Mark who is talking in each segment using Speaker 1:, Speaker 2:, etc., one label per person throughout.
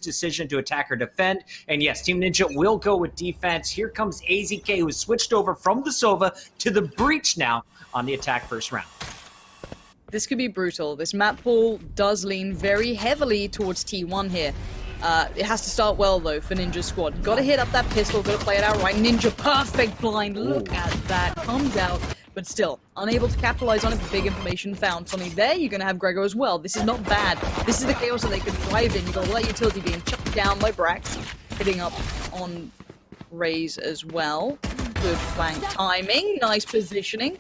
Speaker 1: decision to attack or defend. And yes, Team Ninja will go with defense. Here comes AZK, who has switched over from the Sova to the Breach now on the attack first round.
Speaker 2: This could be brutal. This map pool does lean very heavily towards T1 here. It has to start well, though, for Ninja's squad. Got to hit up that pistol, got to play it out right. Ninja, perfect blind. Look at that. Comes out, but still unable to capitalize on it. Big information found. Sonny there, you're going to have Gregor as well. This is not bad. This is the chaos that they could thrive in. You've got Light Utility being chucked down by Brax. Hitting up on Raze as well. Good flank timing. Nice positioning.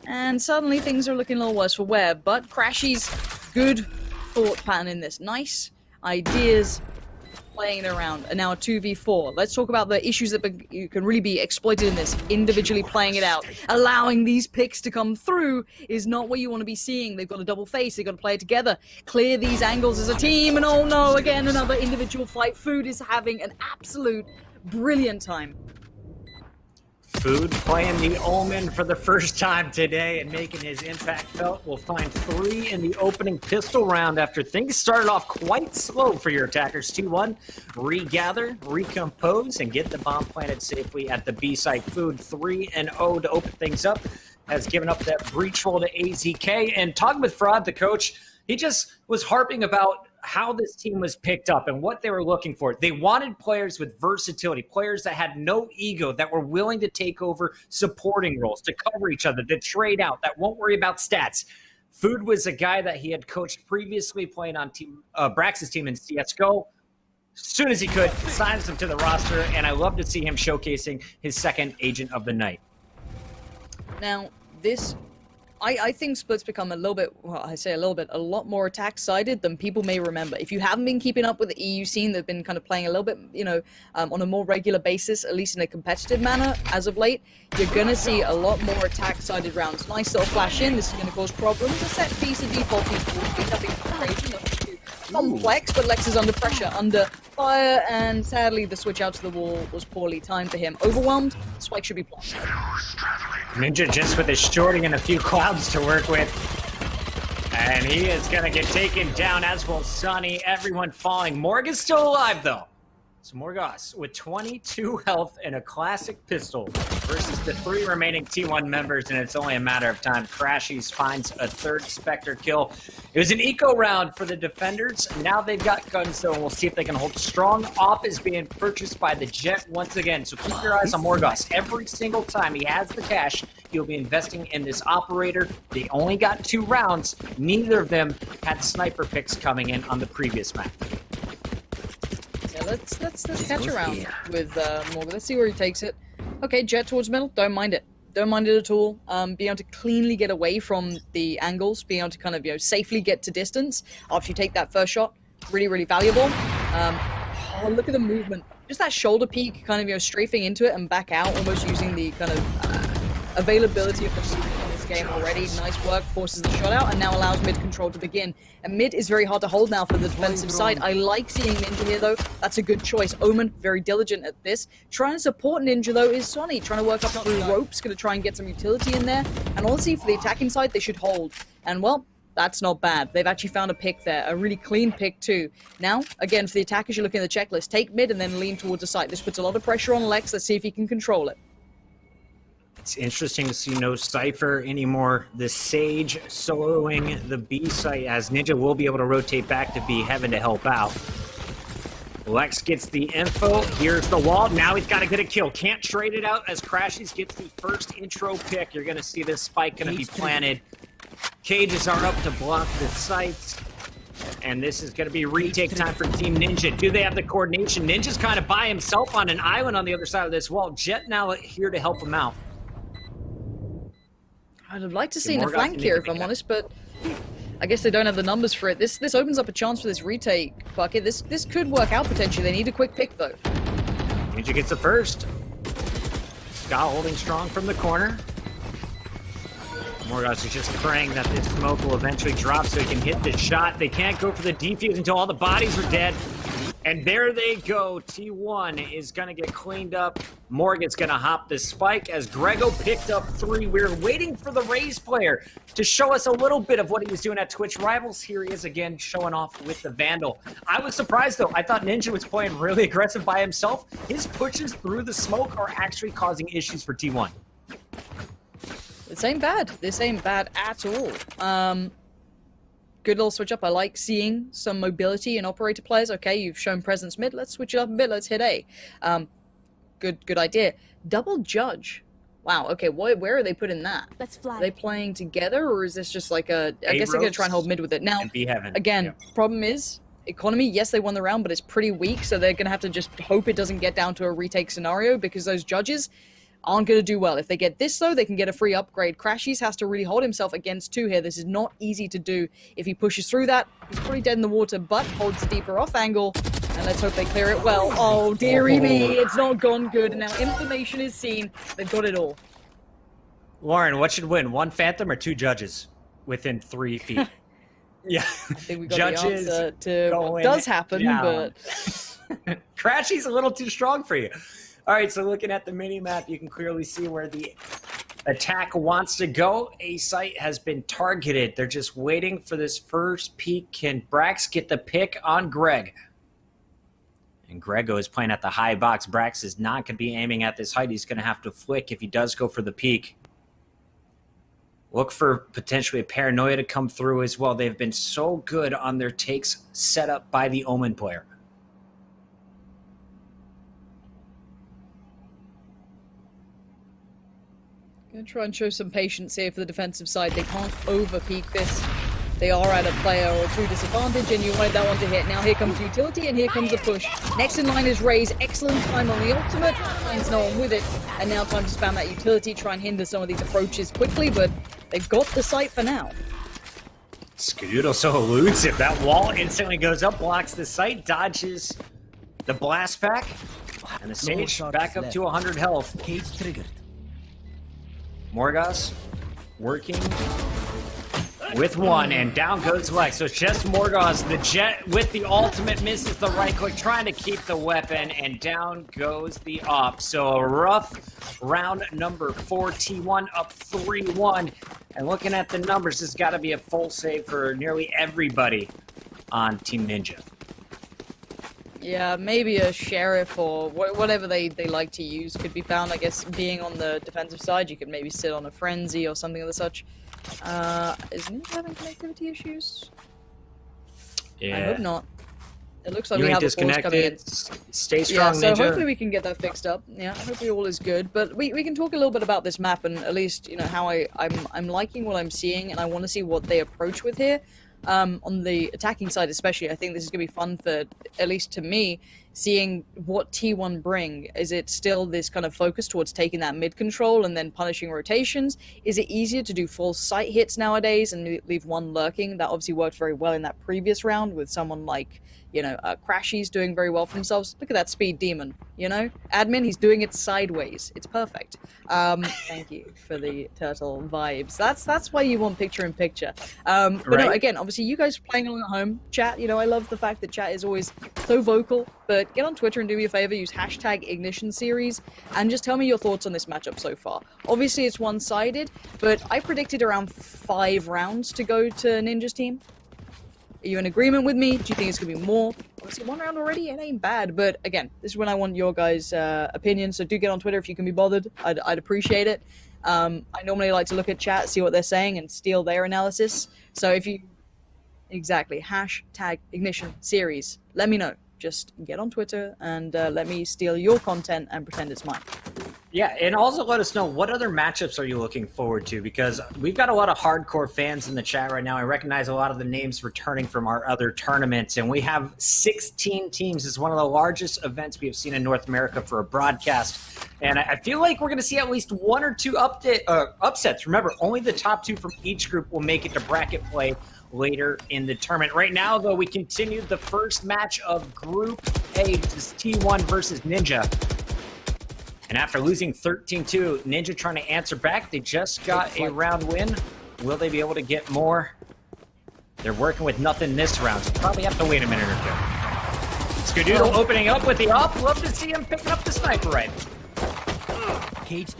Speaker 2: And suddenly things are looking a little worse for Wear, but Crashy's good thought pattern in this. Nice ideas playing it around. And now a 2v4. Let's talk about the issues that can really be exploited in this. Individually playing it out. Allowing these picks to come through is not what you want to be seeing. They've got a double face. They've got to play it together. Clear these angles as a team. And oh no, again, another individual fight. Food is having an absolute brilliant time.
Speaker 1: Food playing the Omen for the first time today and making his impact felt. We'll find 3 in the opening pistol round after things started off quite slow for your attackers. T1, regather, recompose, and get the bomb planted safely at the B site. Food 3-0 to open things up. Has given up that breach roll to AZK. And talking with Fraud, the coach, he just was harping about how this team was picked up and what they were looking for. They wanted players with versatility, players that had no ego, that were willing to take over supporting roles, to cover each other, to trade out, that won't worry about stats. Food was a guy that he had coached previously playing on Brax's team in CSGO. As soon as he could, signs him to the roster, and I love to see him showcasing his second Agent of the Night.
Speaker 2: Now, this... I think Split's become a little bit, well, I say a little bit, a lot more attack-sided than people may remember. If you haven't been keeping up with the EU scene, they've been kind of playing a little bit, you know, on a more regular basis, at least in a competitive manner as of late, you're going to see a lot more attack-sided rounds. Nice little flash in, this is going to cause problems. A set piece of default piece, nothing crazy, nothing too complex, but Lex is under pressure, under fire, and sadly the switch out to the wall was poorly timed for him. Overwhelmed, Spike should be blocked.
Speaker 1: Ninja just with his shorting and a few clouds to work with. And he is going to get taken down, as will Sonny. Everyone falling. Morgan's still alive, though. So Morgas with 22 health and a classic pistol versus the 3 remaining T1 members, and it's only a matter of time. Crashies finds a 3rd Spectre kill. It was an eco round for the defenders. Now they've got guns, though, and we'll see if they can hold strong. Op is being purchased by the Jet once again, so keep your eyes on Morgas. Every single time he has the cash, he'll be investing in this operator. They only got 2 rounds. Neither of them had sniper picks coming in on the previous map.
Speaker 2: Yeah, let's catch around with Morgan. Let's see where he takes it. Okay, Jet towards middle. Don't mind it. Don't mind it at all. Being able to cleanly get away from the angles, being able to kind of, you know, safely get to distance after you take that first shot. Really, really valuable. Oh, look at the movement. Just that shoulder peek, kind of, you know, strafing into it and back out, almost using the kind of availability of the shooting in this game already. Nice work, forces the shot out, and now allows mid control to begin. And mid is very hard to hold now for the defensive side. I like seeing Ninja here, though. That's a good choice. Omen, very diligent at this. Trying to support Ninja, though, is Sonny. Trying to work up through ropes, going to try and get some utility in there. And honestly, for the attacking side, they should hold. And, well, that's not bad. They've actually found a pick there. A really clean pick, too. Now, again, for the attackers, you're looking at the checklist. Take mid and then lean towards the site. This puts a lot of pressure on Lex. Let's see if he can control it.
Speaker 1: It's interesting to see no Cypher anymore. The Sage soloing the B site, as Ninja will be able to rotate back to B heaven to help out. Lex gets the info. Here's the wall. Now he's got to get a kill. Can't trade it out as Crashies gets the first intro pick. You're going to see this spike going to be planted. Cages are up to block the sites. And this is going to be retake time for Team Ninja. Do they have the coordination? Ninja's kind of by himself on an island on the other side of this wall. Jet now here to help him out.
Speaker 2: I'd have liked to see a flank here, if I'm honest, but I guess they don't have the numbers for it. This opens up a chance for this retake, Puckett. This could work out potentially. They need a quick pick, though.
Speaker 1: Ninja gets the first. Scott holding strong from the corner. Morgas is just praying that this smoke will eventually drop so he can hit the shot. They can't go for the defuse until all the bodies are dead. And there they go. T1 is going to get cleaned up. Morgan's going to hop the spike as Grego picked up 3. We're waiting for the Raze player to show us a little bit of what he was doing at Twitch Rivals. Here he is again showing off with the Vandal. I was surprised, though. I thought Ninja was playing really aggressive by himself. His pushes through the smoke are actually causing issues for T1.
Speaker 2: This ain't bad. This ain't bad at all. Good little switch up. I like seeing some mobility in operator players. Okay, you've shown presence mid. Let's switch it up a bit. Let's hit A. Good idea. Double judge. Wow. Okay. Where are they putting that?
Speaker 3: Let's fly.
Speaker 2: Are they playing together, or is this just like a? I guess they're gonna try and hold mid with it. Now, again, problem is economy. Yes, they won the round, but it's pretty weak, so they're gonna have to just hope it doesn't get down to a retake scenario because those judges aren't going to do well. If they get this, though, they can get a free upgrade. Crashies has to really hold himself against 2 here. This is not easy to do. If he pushes through that, he's probably dead in the water, but holds the deeper off angle. And let's hope they clear it well. Oh, dearie me, it's not gone good. And now information is seen. They've got it all.
Speaker 1: Lauren, what should win? 1 Phantom or 2 judges within 3 feet? Yeah.
Speaker 2: I think we got
Speaker 1: Judges
Speaker 2: the answer to what does happen,
Speaker 1: down.
Speaker 2: but...
Speaker 1: Crashy's a little too strong for you. All right, so looking at the mini-map, you can clearly see where the attack wants to go. A site has been targeted. They're just waiting for this first peek. Can Brax get the pick on Greg? And Grego is playing at the high box. Brax is not going to be aiming at this height. He's going to have to flick if he does go for the peek. Look for potentially a paranoia to come through as well. They've been so good on their takes set up by the Omen player.
Speaker 2: Gonna try and show some patience here for the defensive side. They can't over-peak this. They are at a player or 2 disadvantage, and you wanted that one to hit. Now here comes utility, and here comes a push. Next in line is Raze. Excellent time on the ultimate. Finds no one with it. And now time to spam that utility, try and hinder some of these approaches quickly, but they've got the site for now.
Speaker 1: Skadoodle so elusive. That wall instantly goes up, blocks the site, dodges the blast pack, and the Sage back up to 100 health.
Speaker 4: Cage triggered.
Speaker 1: Morgas working with 1, and down goes Lex. So it's just Morgas. The Jet with the ultimate misses the right click, trying to keep the weapon, and down goes the op. So a rough round number 4. T1 up 3-1. And looking at the numbers, this has got to be a full save for nearly everybody on Team Ninja.
Speaker 2: Yeah, maybe a sheriff or whatever they like to use could be found. I guess being on the defensive side, you could maybe sit on a frenzy or something of the such. Is Ninja having connectivity issues?
Speaker 1: Yeah.
Speaker 2: I hope not. It looks like
Speaker 1: You
Speaker 2: we
Speaker 1: ain't
Speaker 2: have the force coming in.
Speaker 1: disconnected. Stay
Speaker 2: Yeah,
Speaker 1: strong,
Speaker 2: so
Speaker 1: Ninja.
Speaker 2: hopefully we can get that fixed up. Yeah, hopefully all is good. But we can talk a little bit about this map and at least, you know, how I'm liking what I'm seeing, and I want to see what they approach with here. On the attacking side especially, I think this is going to be fun for, at least to me, seeing what T1 bring. Is it still this kind of focus towards taking that mid control and then punishing rotations? Is it easier to do full sight hits nowadays and leave 1 lurking? That obviously worked very well in that previous round with someone like, you know, Crashy's doing very well for themselves. Look at that speed demon, you know? Admin, he's doing it sideways. It's perfect. Thank you for the turtle vibes. That's why you want picture-in-picture. But
Speaker 1: Right.
Speaker 2: no, again, obviously you guys playing along at home, chat, you know, I love the fact that chat is always so vocal, but get on Twitter and do me a favor, use hashtag Ignition Series, and just tell me your thoughts on this matchup so far. Obviously it's one-sided, but I predicted around 5 rounds to go to Ninja's team. Are you in agreement with me? Do you think it's going to be more? Obviously, 1 round already, it ain't bad. But again, this is when I want your guys' opinion. So do get on Twitter if you can be bothered. I'd appreciate it. I normally like to look at chat, see what they're saying, and steal their analysis. So if you... Exactly. Hashtag Ignition Series. Let me know. Just get on Twitter and let me steal your content and pretend it's mine.
Speaker 1: Yeah, and also let us know what other matchups are you looking forward to, because we've got a lot of hardcore fans in the chat right now. I recognize a lot of the names returning from our other tournaments, and we have 16 teams. It's one of the largest events we have seen in North America for a broadcast, and I feel like we're going to see at least 1 or 2 upsets. Remember, only the top 2 from each group will make it to bracket play later in the tournament. Right now, though, we continue the first match of Group A. This is T1 versus Ninja. And after losing 13-2, Ninja trying to answer back. They just got a round win. Will they be able to get more? They're working with nothing this round, so probably have to wait a minute or 2. Skadoodle opening up with the op. Love to see him picking up the sniper rifle.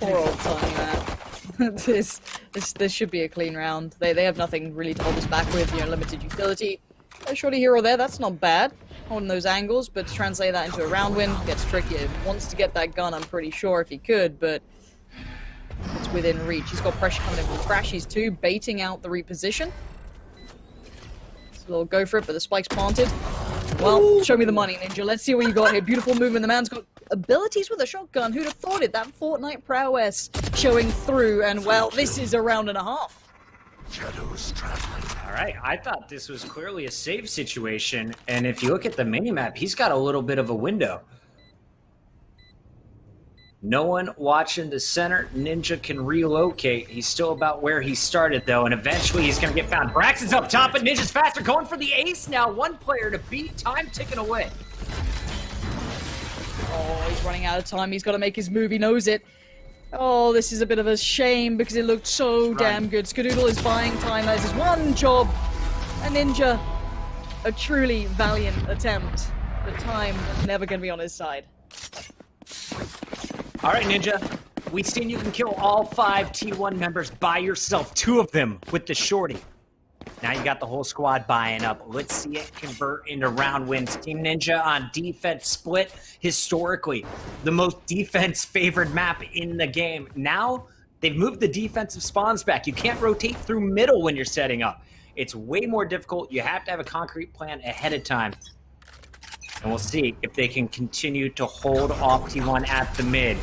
Speaker 2: Poor old Sonny, man. This should be a clean round. They have nothing really to hold us back with, limited utility. A shorty hero there, that's not bad. Holding those angles, but to translate that into a round win gets tricky. He wants to get that gun, I'm pretty sure, if he could, but it's within reach. He's got pressure coming in from Crashies too, baiting out the reposition. So they'll go for it, but the spike's planted. Well, show me the money, Ninja. Let's see what you got here. Beautiful movement. The man's got abilities with a shotgun. Who'd have thought it? That Fortnite prowess showing through, and well, this is a round and a half.
Speaker 3: Shadows traveling.
Speaker 1: All right, I thought this was clearly a save situation, and if you look at the minimap, he's got a little bit of a window. No one watching the center. Ninja can relocate. He's still about where he started, though, and eventually he's going to get found. Braxton's up top, but Ninja's faster. Going for the ace now. One player to beat. Time ticking away.
Speaker 2: Oh, he's running out of time. He's got to make his move. He knows it. Oh, this is a bit of a shame because it looked so damn good. Skadoodle is buying time. That is his one job. A Ninja, a truly valiant attempt. The time is never going to be on his side.
Speaker 1: All right, Ninja. We've seen you can kill all 5 T1 members by yourself. 2 of them with the shorty. Now you got the whole squad buying up. Let's see it convert into round wins. Team Ninja on defense split. Historically, the most defense-favored map in the game. Now, they've moved the defensive spawns back. You can't rotate through middle when you're setting up. It's way more difficult. You have to have a concrete plan ahead of time. And we'll see if they can continue to hold off T1 at the mid.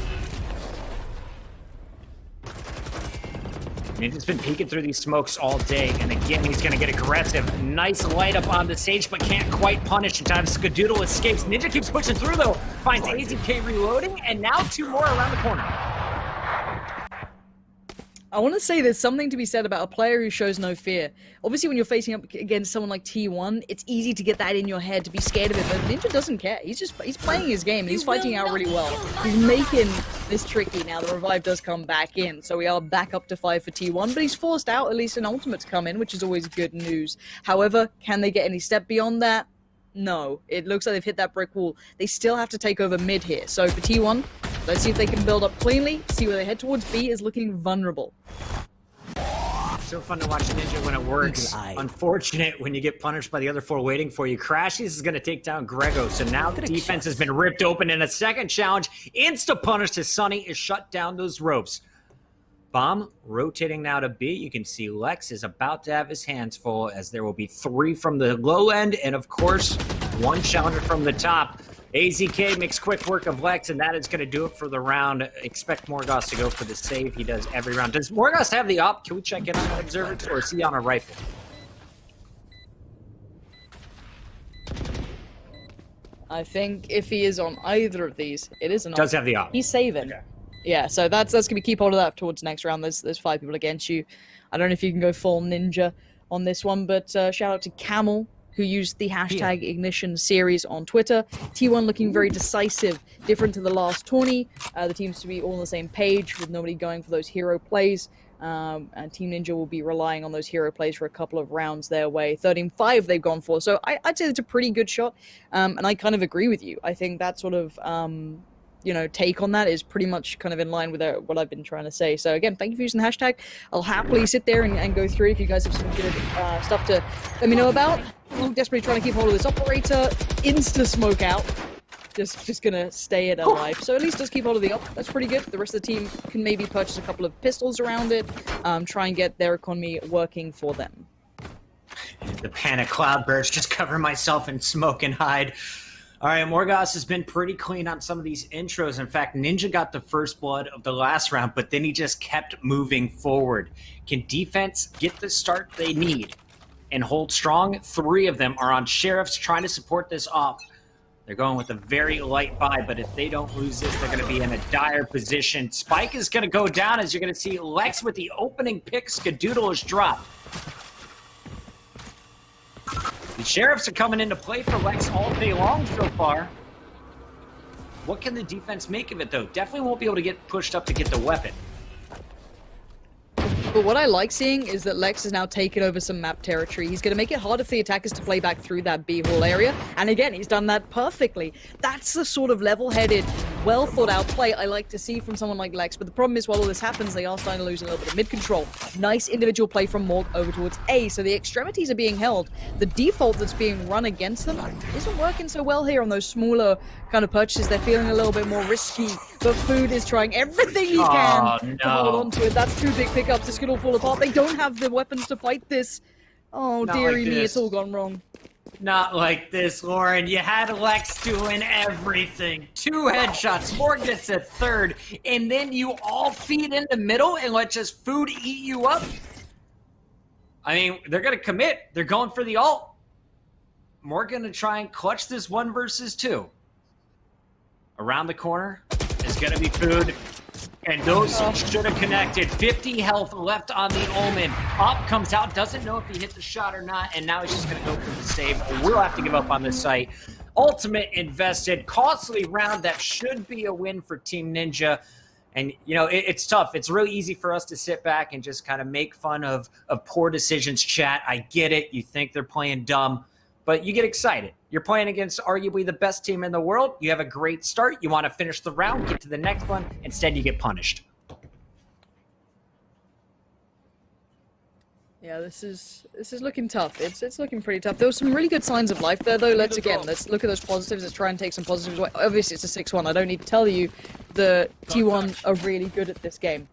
Speaker 1: Ninja's been peeking through these smokes all day, and again, he's going to get aggressive. Nice light up on the stage, but can't quite punish in time. Skadoodle escapes. Ninja keeps pushing through, though. Finds AZK reloading, and now 2 more around the corner.
Speaker 2: I want to say there's something to be said about a player who shows no fear. Obviously, when you're facing up against someone like T1, it's easy to get that in your head, to be scared of it, but Ninja doesn't care. He's playing his game, and he's fighting out really well. He's making this tricky. Now, the revive does come back in, so we are back up to 5 for T1, but he's forced out at least an ultimate to come in, which is always good news. However, can they get any step beyond that? No. It looks like they've hit that brick wall. They still have to take over mid here. So for T1, let's see if they can build up cleanly. See where they head towards. B is looking vulnerable.
Speaker 1: So fun to watch Ninja when it works. Unfortunate when you get punished by the other 4 waiting for you. Crashies is going to take down Grego. So now the defense has been ripped open in a second challenge. Insta-punish as Sunny is shut down those ropes. Bomb rotating now to B. You can see Lex is about to have his hands full as there will be 3 from the low end and, of course, 1 challenger from the top. AZK makes quick work of Lex, and that is going to do it for the round. Expect Morgoth to go for the save. He does every round. Does Morgoth have the op? Can we check in on that observer, or is he on a rifle?
Speaker 2: I think if he is on either of these, it is an op.
Speaker 1: Does have the op.
Speaker 2: He's saving.
Speaker 1: Okay.
Speaker 2: Yeah, so that's going to be keep hold of that towards next round. There's 5 people against you. I don't know if you can go full Ninja on this one, but shout out to Camel, who used the hashtag Ignition series on Twitter. T1 looking very decisive, different to the last tourney. The teams to be all on the same page with nobody going for those hero plays. And Team Ninja will be relying on those hero plays for a couple of rounds their way. 13-5 they've gone for. So I'd say it's a pretty good shot. And I kind of agree with you. I think that sort of... take on that is pretty much kind of in line with what I've been trying to say. So again, thank you for using the hashtag. I'll happily sit there and go through if you guys have some good stuff to let me know about. I'm desperately trying to keep hold of this operator. Insta smoke out. Just gonna stay it alive. So at least just keep hold of the op. That's pretty good. The rest of the team can maybe purchase a couple of pistols around it. Try and get their economy working for them.
Speaker 1: The panic cloudburst, just cover myself in smoke and hide. All right, Morgoth has been pretty clean on some of these intros. In fact, Ninja got the first blood of the last round, but then he just kept moving forward. Can defense get the start they need and hold strong? 3 of them are on sheriffs trying to support this op. They're going with a very light buy, but if they don't lose this, they're going to be in a dire position. Spike is going to go down, as you're going to see Lex with the opening pick. Skadoodle is dropped. The sheriffs are coming into play for Lex all day long so far. What can the defense make of it, though? Definitely won't be able to get pushed up to get the weapon.
Speaker 2: But what I like seeing is that Lex has now taken over some map territory. He's going to make it harder for the attackers to play back through that B-hall area. And again, he's done that perfectly. That's the sort of level-headed, well-thought-out play I like to see from someone like Lex. But the problem is, while all this happens, they are starting to lose a little bit of mid-control. Nice individual play from Morg over towards A. So the extremities are being held. The default that's being run against them isn't working so well here on those smaller kind of purchases. They're feeling a little bit more risky. But Food is trying everything he can to hold on to it. That's two big pickups. This could all fall apart. They don't have the weapons to fight this. Oh, dearie me, it's all gone wrong.
Speaker 1: Not like this, Lauren. You had Lex doing everything. 2 headshots, Morg gets a third, and then you all feed in the middle and let just Food eat you up? I mean, they're going to commit. They're going for the ult. Morg going to try and clutch this 1 versus 2. Around the corner is going to be Food. And those should have connected. 50 health left on the Omen. Up comes out, doesn't know if he hit the shot or not, and now he's just going to go for the save. We'll have to give up on this site. Ultimate invested, costly round that should be a win for Team Ninja. And, you know, it's tough. It's really easy for us to sit back and just kind of make fun of poor decisions, chat. I get it. You think they're playing dumb, but you get excited. You're playing against arguably the best team in the world. You have a great start. You want to finish the round, get to the next one. Instead, you get punished.
Speaker 2: Yeah, this is looking tough. It's looking pretty tough. There were some really good signs of life there, though. Let's look at those positives. Let's try and take some positives away. Obviously, it's a 6-1. I don't need to tell you the T1 are really good at this game.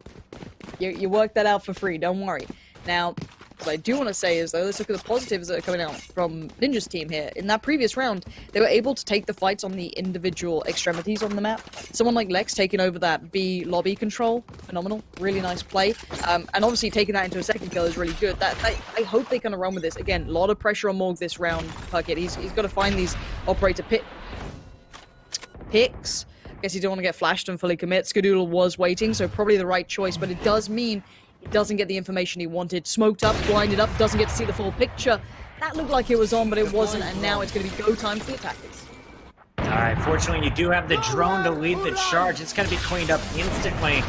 Speaker 2: You work that out for free. Don't worry. Now, what I do want to say is, though, let's look at the positives that are coming out from Ninja's team here. In that previous round, they were able to take the fights on the individual extremities on the map. Someone like Lex taking over that B lobby control, phenomenal, really nice play. And obviously taking that into a second kill is really good. I hope they kind of run with this. Again, a lot of pressure on Morg this round, Puckett. He's got to find these operator picks. I guess he didn't want to get flashed and fully commit. Skadoodle was waiting, so probably the right choice, but it does mean he doesn't get the information he wanted. Smoked up, blinded up, doesn't get to see the full picture. That looked like it was on, but it wasn't, and now it's going to be go time for the attackers.
Speaker 1: All right, fortunately, you do have the drone to lead the charge. It's going to be cleaned up instantly.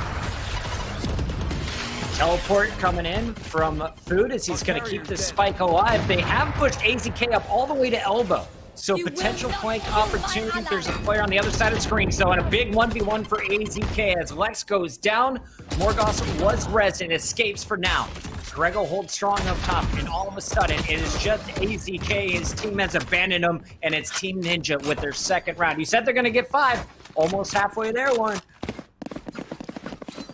Speaker 1: Teleport coming in from Food as he's going to keep the spike alive. They have pushed AZK up all the way to elbow. So potential flank opportunity. There's a player on the other side of the screen. So in a big 1v1 for AZK as Lex goes down. Morgos was res and escapes for now. Grego holds strong up top, and all of a sudden it is just AZK. His team has abandoned him, and it's Team Ninja with their second round. You said they're going to get 5. Almost halfway there, Warren.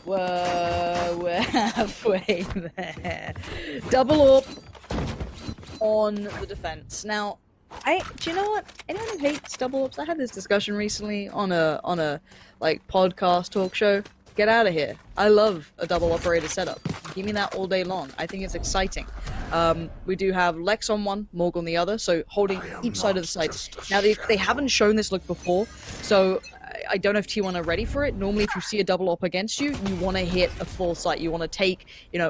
Speaker 2: Whoa, we're halfway there. Double up on the defense. Now, do you know what? Anyone who hates double ups, I had this discussion recently on a like podcast talk show. Get out of here. I love a double operator setup. Give me that all day long. I think it's exciting. We do have Lex on one, Morg on the other, so holding each side of the site. Now, they haven't shown this look before, so I don't know if T1 are ready for it. Normally, if you see a double op against you, you want to hit a full site. You want to take,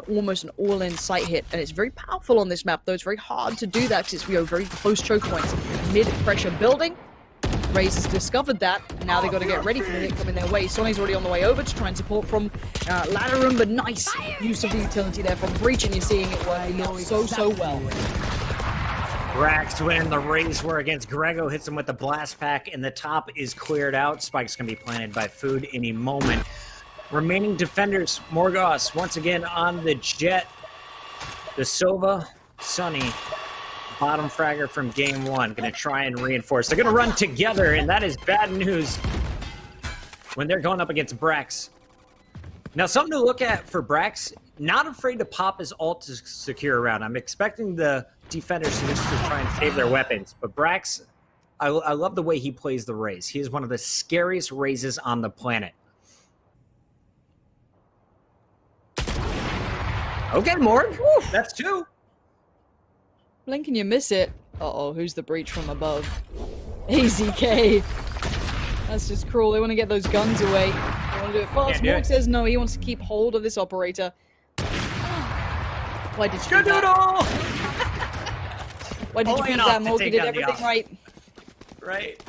Speaker 2: almost an all-in site hit. And it's very powerful on this map, though. It's very hard to do that because it's very close choke points. Mid-pressure building. Raze has discovered that. Now they've got to get ready for the hit coming their way. Sonny's already on the way over to try and support from ladder room, but nice use of the utility there from Breach, and you're seeing it work so well.
Speaker 1: Brax winning the race war against Grego, hits him with the blast pack, and the top is cleared out. Spike's going to be planted by Food any moment. Remaining defenders, Morgos once again on the jet. The Sova, Sonny, bottom fragger from game 1, going to try and reinforce. They're going to run together, and that is bad news when they're going up against Brax. Now, something to look at for Brax, not afraid to pop his ult to secure a round. I'm expecting the defenders to just try and save their weapons. But Brax, I love the way he plays the Raze. He is one of the scariest Razes on the planet. Okay, Morg. Woo, that's 2.
Speaker 2: Blink and you miss it. Uh-oh, who's the Breach from above? AZK. That's just cruel. They want to get those guns away. They want to do it fast. Morg says no, he wants to keep hold of this operator. Why did you do that? Why did you do that, Morg? You did everything right.
Speaker 1: Right.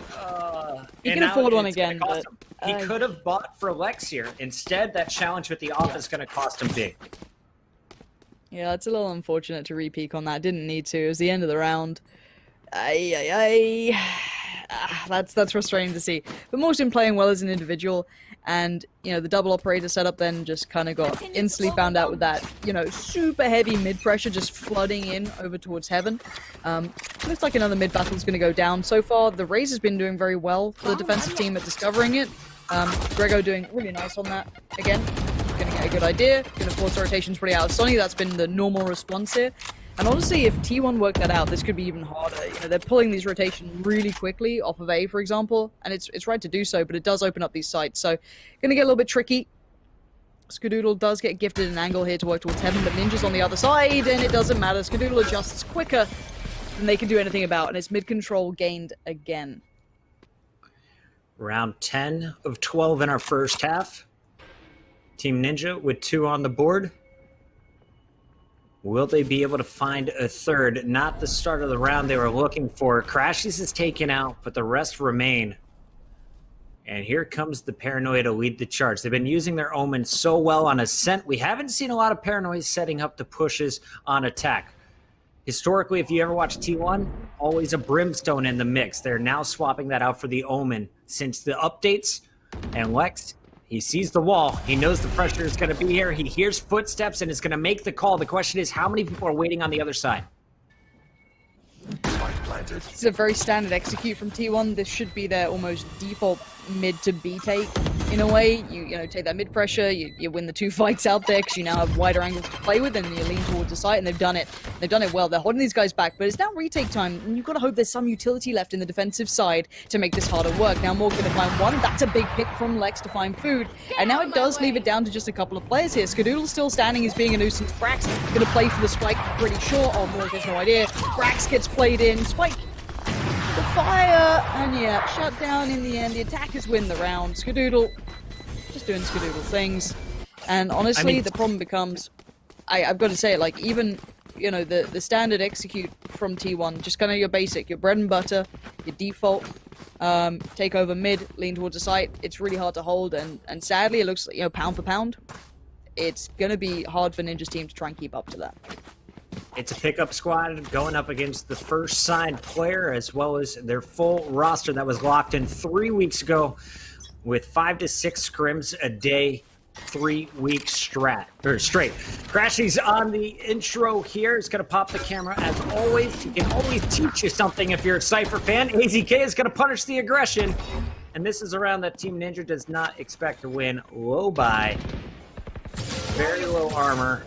Speaker 2: He can afford one again, but...
Speaker 1: He could have bought for Lex here. Instead, that challenge with the off is going to cost him big.
Speaker 2: Yeah, it's a little unfortunate to re-peak on that. Didn't need to. It was the end of the round. That's frustrating to see. But Morton playing well as an individual, and the double operator setup then just kind of got instantly found out with that super heavy mid pressure just flooding in over towards heaven. Looks like another mid battle is going to go down. So far, the Raze has been doing very well for the defensive team at discovering it. Grego doing really nice on that again. Gonna get a good idea. Gonna force the rotations pretty out of Sonny. That's been the normal response here. And honestly, if T1 worked that out, this could be even harder. They're pulling these rotations really quickly off of A, for example, and it's right to do so, but it does open up these sites. So, gonna get a little bit tricky. Skadoodle does get gifted an angle here to work towards heaven, but Ninja's on the other side, and it doesn't matter. Skadoodle adjusts quicker than they can do anything about, and it's mid-control gained again.
Speaker 1: Round 10 of 12 in our first half. Team Ninja with 2 on the board. Will they be able to find a third? Not the start of the round they were looking for. Crashies is taken out, but the rest remain. And here comes the Paranoia to lead the charge. They've been using their Omen so well on Ascent. We haven't seen a lot of Paranoia setting up the pushes on attack. Historically, if you ever watch T1, always a Brimstone in the mix. They're now swapping that out for the Omen since the updates. And Lex, he sees the wall. He knows the pressure is going to be here. He hears footsteps and is going to make the call. The question is, how many people are waiting on the other side?
Speaker 2: This is a very standard execute from T1. This should be their almost default mid to B take. In a way, you take that mid pressure, you win the 2 fights out there because you now have wider angles to play with, and you lean towards the site, and they've done it. They've done it well. They're holding these guys back, but it's now retake time, and you've got to hope there's some utility left in the defensive side to make this harder work. Now Morgan going to find one. That's a big pick from Lex to find food, and now it does leave it down to just a couple of players here. Skadoodle still standing as being a nuisance. Brax going to play for the spike, pretty sure. Oh, Morgan has no idea. Brax gets played in. Spike the fire, and yeah, shut down in the end. The attackers win the round. Skadoodle just doing Skadoodle things, and honestly, the problem becomes, I've got to say it, like, even the standard execute from T1, just kind of your basic, your bread and butter, your default, take over mid, lean towards the site. It's really hard to hold, and sadly, it looks like, pound for pound, it's gonna be hard for Ninja's team to try and keep up to that.
Speaker 1: It's a pickup squad going up against the first signed player, as well as their full roster that was locked in 3 weeks ago with 5 to 6 scrims a day, 3 weeks straight. Crashy's on the intro here. He's going to pop the camera as always. He can always teach you something if you're a Cypher fan. AZK is going to punish the aggression. And this is a round that Team Ninja does not expect to win. Low buy. Very low armor.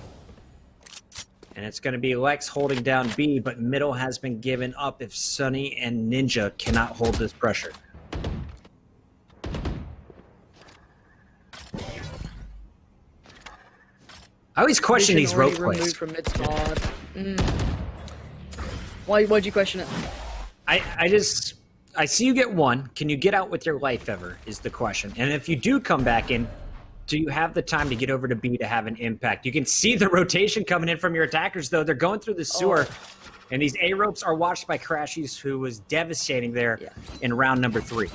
Speaker 1: And it's going to be Lex holding down B, but middle has been given up if Sunny and Ninja cannot hold this pressure. I always question these rope plays.
Speaker 2: From mid Why'd you question it?
Speaker 1: I see you get one. Can you get out with your life ever, is the question. And if you do come back in, do you have the time to get over to B to have an impact? You can see the rotation coming in from your attackers, though. They're going through the sewer. And these A ropes are watched by Crashies, who was devastating there in round number 3.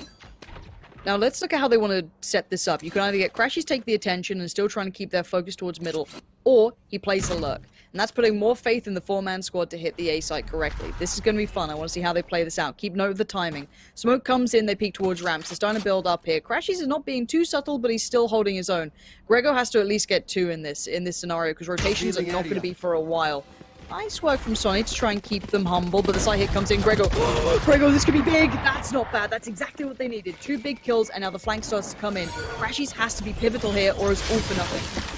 Speaker 2: Now let's look at how they want to set this up. You can either get Crashies take the attention and still trying to keep their focus towards middle, or he plays the lurk. And that's putting more faith in the 4-man squad to hit the A site correctly. This is going to be fun. I want to see how they play this out. Keep note of the timing. Smoke comes in, they peek towards ramps. They're starting to build up here. Crashies is not being too subtle, but he's still holding his own. Grego has to at least get 2 in this scenario, because rotations are not going to be for a while. Nice work from Sonny to try and keep them humble, but the side hit comes in. Grego, this could be big. That's not bad. That's exactly what they needed. 2 big kills, and now the flank starts to come in. Crashies has to be pivotal here, or it's all for nothing.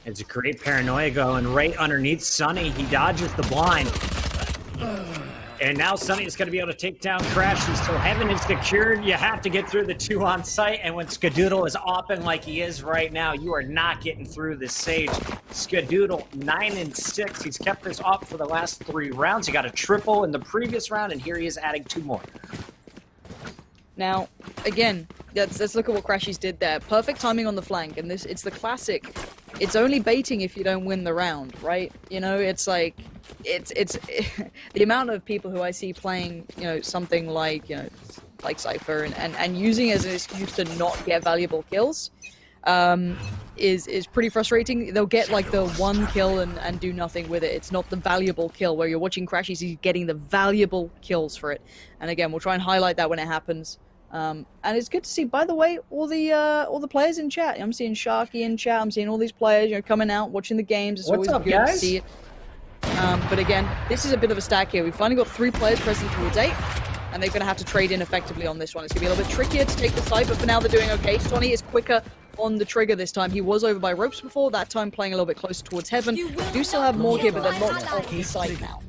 Speaker 1: It's a great paranoia going right underneath Sunny. He dodges the blind. And now Sunny is going to be able to take down Crashies. So heaven is secured. You have to get through the 2 on site. And when Skadoodle is open like he is right now, you are not getting through the Sage. Skadoodle 9 and 6. He's kept this up for the last 3 rounds. He got a triple in the previous round, and here he is adding 2 more.
Speaker 2: Now, again, let's look at what Crashies did there. Perfect timing on the flank, and it's the classic. It's only baiting if you don't win the round, right? It's like, it's the amount of people who I see playing, something like, like Cypher and using it as an excuse to not get valuable kills. is pretty frustrating. They'll get like the one kill and do nothing with it. It's not the valuable kill where you're watching Crashies, he's getting the valuable kills for it. And again, we'll try and highlight that when it happens. And it's good to see, by the way, all the players in chat. I'm seeing Sharky in chat. I'm seeing all these players, you know, coming out, watching the games. It's always good to see it. But again, this is a bit of a stack here. We've finally got 3 players pressing towards 8, and they're going to have to trade in effectively on this one. It's going to be a little bit trickier to take the side, but for now they're doing okay. Sonny is quicker on the trigger this time. He was over by ropes before, that time playing a little bit closer towards heaven. Do still have more here, but they're not off the side now.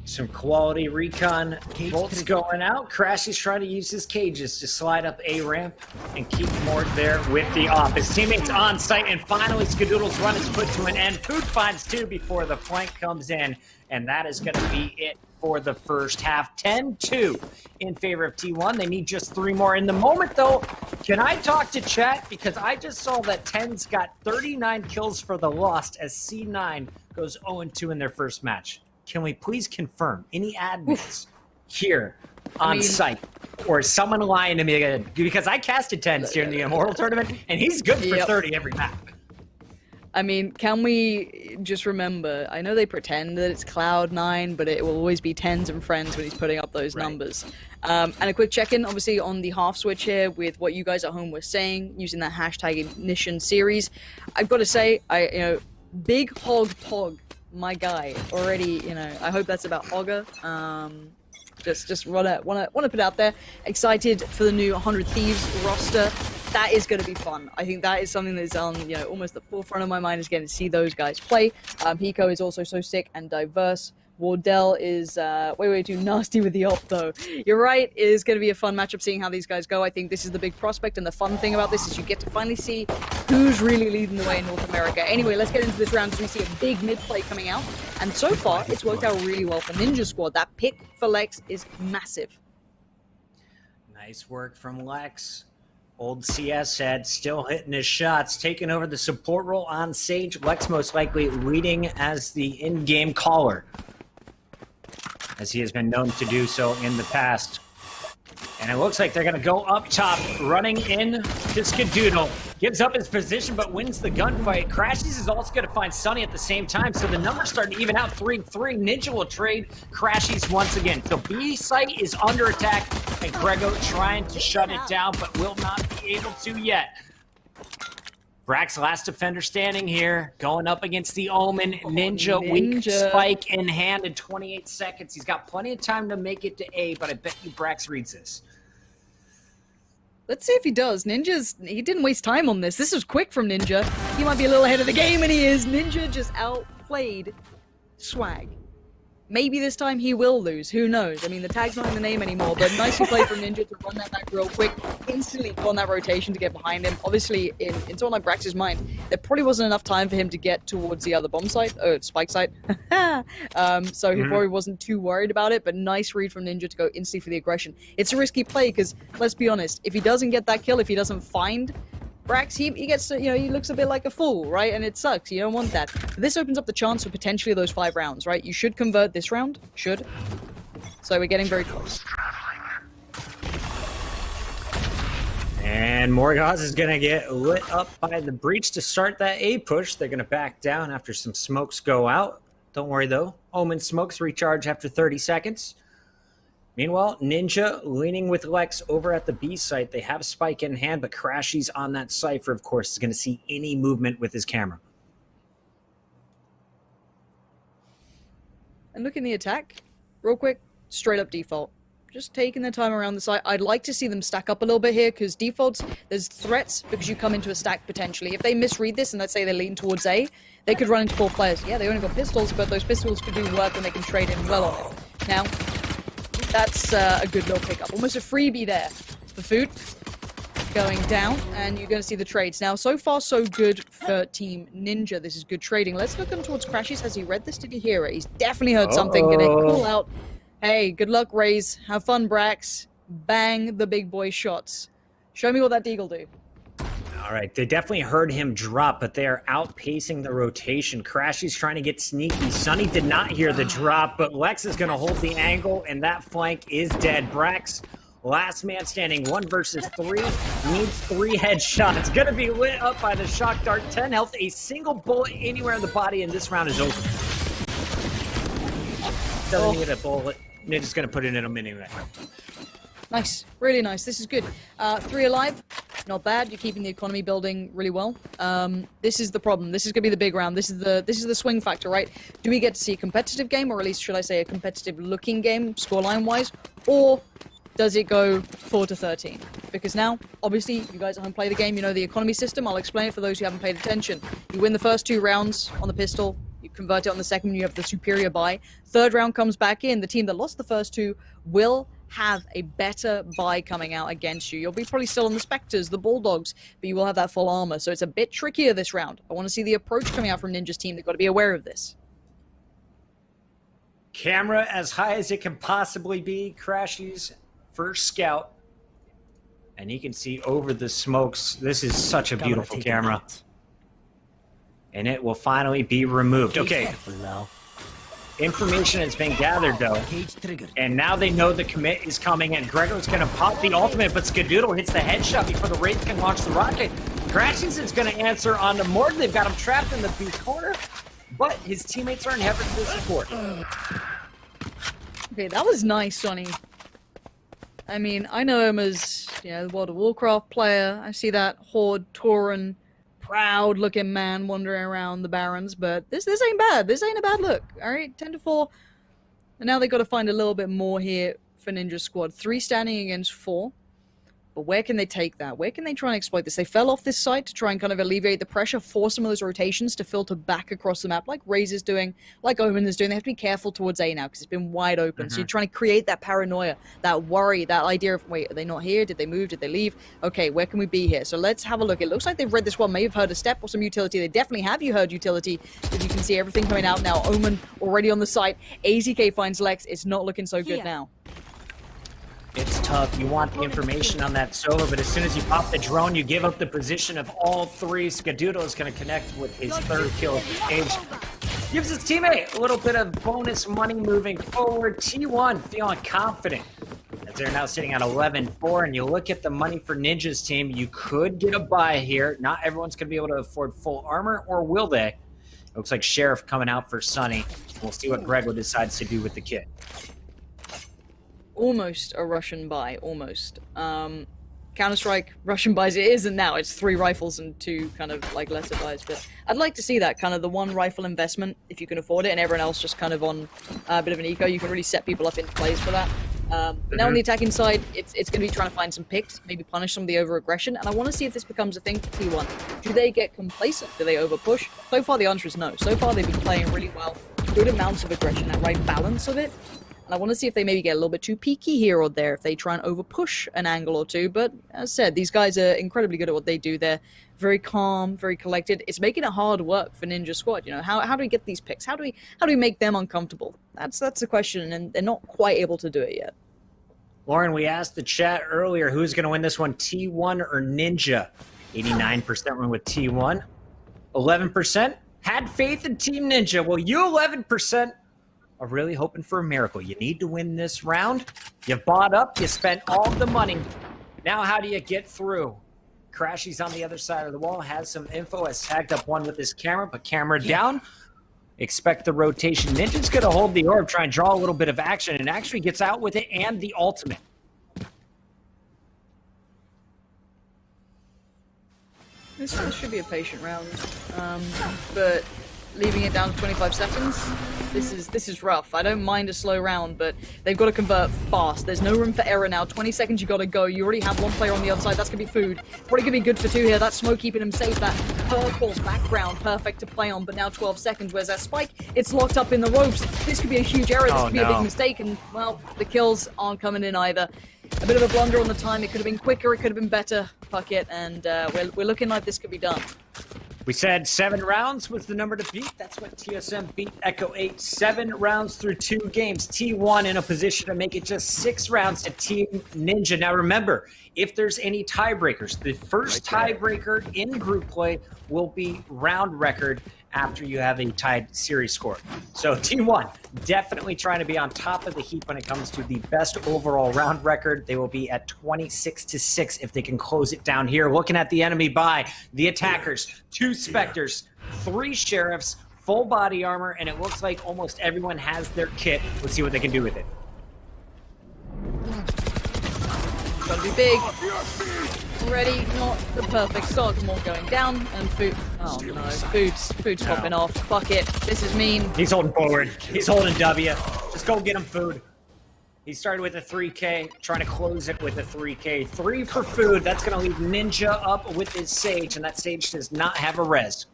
Speaker 1: Some quality recon bolts going out. Crashy's trying to use his cages to slide up A ramp and keep Mort there with the off. His teammates on site, and finally Skadoodle's run is put to an end. Food finds 2 before the flank comes in, and that is going to be it for the first half. 10-2 in favor of T1. They need just 3 more. In the moment, though, can I talk to chat? Because I just saw that 10's got 39 kills for the Lost as C9 goes 0-2 in their first match. Can we please confirm any admins here on site, or is someone lying to me again? Because I casted 10s here in the Immortal Tournament, and he's good for 30 every map.
Speaker 2: I mean, can we just remember, I know they pretend that it's Cloud9, but it will always be 10s and friends when he's putting up those numbers. And a quick check-in, obviously, on the half switch here with what you guys at home were saying, using that hashtag Ignition series. I've got to say, Big Hog Pog, my guy, already, I hope that's about Hogger. Just wanna put it out there. Excited for the new 100 Thieves roster. That is going to be fun. I think that is something that's on, almost the forefront of my mind, is getting to see those guys play. Pico is also so sick and diverse. Wardell is way too nasty with the ult, though. You're right, it is going to be a fun matchup seeing how these guys go. I think this is the big prospect, and the fun thing about this is you get to finally see who's really leading the way in North America. Anyway, let's get into this round as we see a big mid play coming out. And so far, it's worked out really well for Ninja Squad. That pick for Lex is massive.
Speaker 1: Nice work from Lex. Old CS head still hitting his shots, taking over the support role on Sage. Lex most likely leading as the in-game caller, as he has been known to do so in the past. And it looks like they're going to go up top, running in to Skadoodle. Gives up his position, but wins the gunfight. Crashies is also going to find Sunny at the same time, so the numbers starting to even out 3-3. Ninja will trade Crashies once again. So B site is under attack, and Grego trying to shut it down, but will not be able to yet. Brack's last defender standing here, going up against the Omen. Ninja, weak spike in hand in 28 seconds. He's got plenty of time to make it to A, but I bet you Brax reads this.
Speaker 2: Let's see if he does. He didn't waste time on this. This was quick from Ninja. He might be a little ahead of the game, and he is. Ninja just outplayed Swag. Maybe this time he will lose. Who knows? I mean, the tag's not in the name anymore, but nicely played from Ninja to run that back real quick, instantly go on that rotation to get behind him. Obviously, in someone like Brax's mind, there probably wasn't enough time for him to get towards the other bomb site, or spike site. So he probably wasn't too worried about it, but nice read from Ninja to go instantly for the aggression. It's a risky play because, let's be honest, if he doesn't get that kill, if he doesn't find Brax, he gets to, he looks a bit like a fool, right? And it sucks. You don't want that. But this opens up the chance for potentially those 5 rounds, right? You should convert this round. Should. So we're getting very close.
Speaker 1: And Morgaz is going to get lit up by the breach to start that A push. They're going to back down after some smokes go out. Don't worry, though. Omen smokes recharge after 30 seconds. Meanwhile, Ninja leaning with Lex over at the B site. They have Spike in hand, but Crashy's on that Cypher, of course, is going to see any movement with his camera.
Speaker 2: And look in the attack. Real quick, straight up default. Just taking their time around the site. I'd like to see them stack up a little bit here, because defaults, there's threats because you come into a stack potentially. If they misread this and let's say they lean towards A, they could run into 4 players. Yeah, they only got pistols, but those pistols could do work and they can trade in well on it. Now, that's a good little pickup. Almost a freebie there for Food. Going down, and you're going to see the trades. Now, so far, so good for Team Ninja. This is good trading. Let's look him towards Crashies. Has he read this? Did he hear it? He's definitely heard something. Going to call out, hey, good luck, Raze. Have fun, Brax. Bang the big boy shots. Show me what that deagle do.
Speaker 1: All right, they definitely heard him drop, but they are outpacing the rotation. Crashy's trying to get sneaky. Sunny did not hear the drop, but Lex is going to hold the angle, and that flank is dead. Brax Last man standing, 1 versus 3. Needs 3 headshots. Gonna be lit up by the shock dart. 10 health. A single bullet anywhere in the body, and this round is over. Doesn't need a bullet. Ninja's gonna put it in him anyway.
Speaker 2: Nice, really nice. This is good. 3 alive, not bad. You're keeping the economy building really well. This is the problem. This is gonna be the big round. This is the swing factor, right? Do we get to see a competitive game, or at least should I say a competitive-looking game, scoreline-wise, or does it go 4-13? Because now, obviously, you guys at home play the game. You know the economy system. I'll explain it for those who haven't paid attention. You win the first 2 rounds on the pistol. You convert it on the second. You have the superior buy. Third round comes back in. The team that lost the first 2 will have a better buy coming out against you. You'll be probably still on the Spectres, the Bulldogs, but you will have that full armor. So it's a bit trickier this round. I want to see the approach coming out from Ninja's team. They've got to be aware of this.
Speaker 1: Camera as high as it can possibly be. Crashy's first scout. And he can see over the smokes. This is such a beautiful camera. And it will finally be removed. Okay. Information has been gathered, though. And now they know the commit is coming, and Gregor's going to pop the ultimate, but Skadoodle hits the headshot before the Wraith can launch the rocket. Crashes is going to answer on the Morgan. They've got him trapped in the B corner, but his teammates are in heaven for support.
Speaker 2: Okay, that was nice, Sonny. I mean, I know him as, you know, the World of Warcraft player. I see that Horde, Tauren, proud-looking man wandering around the Barrens, but this ain't bad. This ain't a bad look. All right, 10-4. And now they've got to find a little bit more here for Ninja Squad. 3 standing against 4. But where can they take that? Where can they try and exploit this? They fell off this site to try and kind of alleviate the pressure, force some of those rotations to filter back across the map, like Raze is doing, like Omen is doing. They have to be careful towards A now because it's been wide open. So you're trying to create that paranoia, that worry, that idea of, wait, are they not here? Did they move? Did they leave? Okay, where can we be here? So let's have a look. It looks like they've read this one. May have heard a step or some utility. They definitely have heard utility, because you can see everything coming out now. Omen already on the site. AZK finds Lex. It's not looking so good now.
Speaker 1: It's tough. You want the information on that solo, but as soon as you pop the drone, you give up the position of all 3. Skadoodle is going to connect with his 3rd kill of the stage. Gives his teammate a little bit of bonus money moving forward. T1 feeling confident as they're now sitting at 11-4, and you look at the money for Ninja's team, you could get a buy here. Not everyone's going to be able to afford full armor, or will they? It looks like Sheriff coming out for Sunny. We'll see what Grego decides to do with the kit.
Speaker 2: Almost a Russian buy, almost. Counter-Strike, Russian buys it isn't now. It's 3 rifles and 2 kind of like lesser buys. But I'd like to see that, kind of the 1 rifle investment, if you can afford it, and everyone else just kind of on a bit of an eco. You can really set people up into plays for that. But now on the attacking side, it's going to be trying to find some picks, maybe punish some of the over-aggression, and I want to see if this becomes a thing for T1. Do they get complacent? Do they over-push? So far, the answer is no. So far, they've been playing really well. Good amounts of aggression, that right balance of it. And I want to see if they maybe get a little bit too peaky here or there, if they try and over-push an angle or 2. But as I said, these guys are incredibly good at what they do. They're very calm, very collected. It's making it hard work for Ninja Squad. You know, how do we get these picks? How do we make them uncomfortable? That's the question, and they're not quite able to do it yet.
Speaker 1: Lauren, we asked the chat earlier, who's going to win this one, T1 or Ninja? 89% went with T1. 11% had faith in Team Ninja. Well, you 11% are really hoping for a miracle. You need to win this round. You've bought up. You spent all the money. Now how do you get through? Crashy's on the other side of the wall. Has some info. Has tagged up one with his camera, but camera down. Expect the rotation. Ninja's going to hold the orb, try and draw a little bit of action, and actually gets out with it and the ultimate.
Speaker 2: This should be a patient round, but leaving it down to 25 seconds, this is rough. I don't mind a slow round, but they've got to convert fast. There's no room for error now. 20 seconds, you got to go. You already have 1 player on the other side. That's going to be food. Probably going to be good for 2 here. That smoke keeping him safe. That purple background, perfect to play on, but now 12 seconds. Where's that spike? It's locked up in the ropes. This could be a huge error. This could be a big mistake, and, well, the kills aren't coming in either. A bit of a blunder on the time. It could have been quicker. It could have been better, Puckett, and we're looking like this could be done.
Speaker 1: We said 7 rounds was the number to beat. That's what TSM beat Echo 8. 7 rounds through 2 games. T1 in a position to make it just 6 rounds to Team Ninja. Now remember, if there's any tiebreakers, the first tiebreaker in group play will be round record after you have a tied series score. So T1 definitely trying to be on top of the heap when it comes to the best overall round record. They will be at 26-6 if they can close it down here. Looking at the enemy buy, the attackers, 2 Spectres, 3 Sheriffs, full body armor, and it looks like almost everyone has their kit. Let's see what they can do with it.
Speaker 2: Gotta be big. Already not the perfect start. More going down, and food. Oh no, food's popping off. Puckett, this is mean.
Speaker 1: He's holding forward. He's holding W. Just go get him food. He started with a 3K, trying to close it with a 3K. 3 for food. That's going to leave Ninja up with his Sage, and that Sage does not have a res.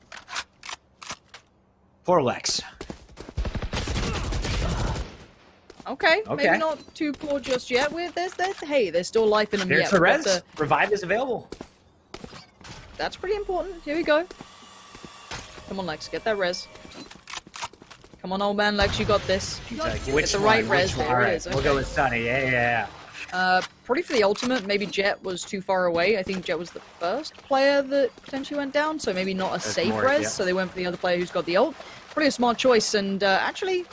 Speaker 1: Poor Lex.
Speaker 2: Okay, maybe not too poor just yet. There's still life in them
Speaker 1: There's
Speaker 2: yet.
Speaker 1: the res. Revive is available.
Speaker 2: That's pretty important. Here we go. Come on, Lex, get that res. Come on, old man, Lex, you got this.
Speaker 1: Which
Speaker 2: the right
Speaker 1: one?
Speaker 2: res
Speaker 1: Which
Speaker 2: there.
Speaker 1: one?
Speaker 2: It is. Okay.
Speaker 1: We'll go with Sunny. Yeah.
Speaker 2: Pretty for the ultimate. Maybe Jet was too far away. I think Jet was the first player that potentially went down, so maybe not a safe res.
Speaker 1: Yeah.
Speaker 2: So they went for the other player who's got the ult. Pretty a smart choice, and actually,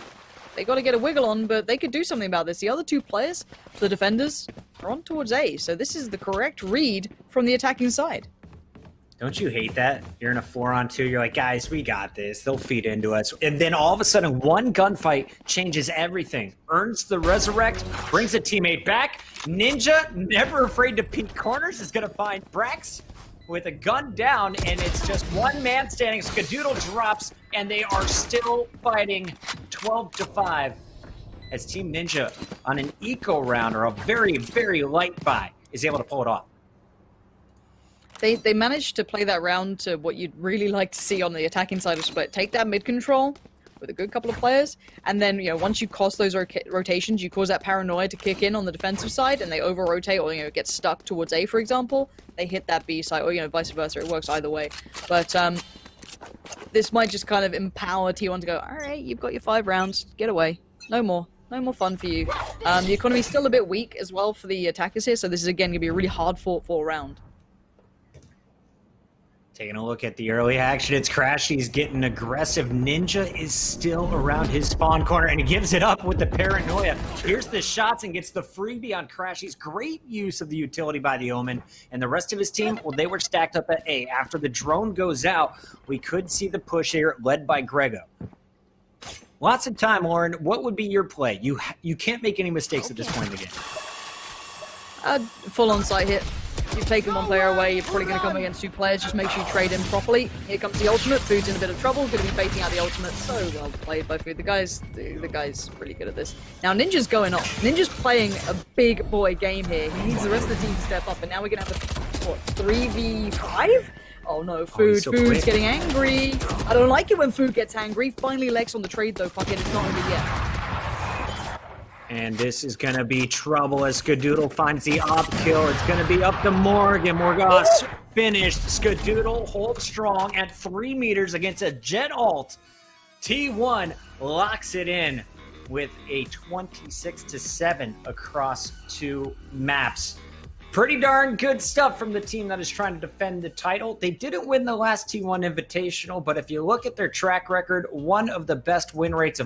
Speaker 2: they got to get a wiggle on, but they could do something about this. The other 2 players, the defenders, are on towards A, so this is the correct read from the attacking side.
Speaker 1: Don't you hate that? You're in a 4-on-2, you're like, guys, we got this. They'll feed into us. And then all of a sudden, one gunfight changes everything. Earns the resurrect, brings a teammate back. Ninja, never afraid to peek corners, is going to find Brax with a gun down, and it's just one man standing. Skadoodle drops, and they are still fighting 12-5 as Team Ninja on an eco round, or a very, very light buy, is able to pull it off.
Speaker 2: They managed to play that round to what you'd really like to see on the attacking side of Split. Take that mid control with a good couple of players, and then, once you cost those rotations, you cause that paranoia to kick in on the defensive side, and they over-rotate, or, get stuck towards A, for example. They hit that B side, or, vice versa. It works either way. But, this might just kind of empower T1 to go, alright, you've got your 5 rounds, get away. No more. No more fun for you. The economy's still a bit weak as well for the attackers here, so this is, again, going to be a really hard-fought round.
Speaker 1: Taking a look at the early action, it's Crash. He's getting aggressive. Ninja is still around his spawn corner, and he gives it up with the paranoia. Here's the shots and gets the freebie on Crash. He's great use of the utility by the Omen. And the rest of his team, well, they were stacked up at A. After the drone goes out, we could see the push here led by Grego. Lots of time, Lauren. What would be your play? You can't make any mistakes at this point in the game.
Speaker 2: Full on-site hit. You've taken one player away, you're probably going to come against 2 players, just make sure you trade in properly. Here comes the ultimate, Food's in a bit of trouble, going to be baiting out the ultimate, so well played by Food. The guy's really good at this. Now Ninja's going off. Ninja's playing a big boy game here. He needs the rest of the team to step up, and now we're going to have a, 3v5? Oh no, Food's getting angry. I don't like it when Food gets angry. Finally Lex on the trade though, Puckett, it's not over yet.
Speaker 1: And this is going to be trouble as Skadoodle finds the op kill. It's going to be up to Morgan. Morgas finished. Skadoodle holds strong at 3 meters against a Jet ult. T1 locks it in with a 26-7 across 2 maps. Pretty darn good stuff from the team that is trying to defend the title. They didn't win the last T1 Invitational, but if you look at their track record, one of the best win rates of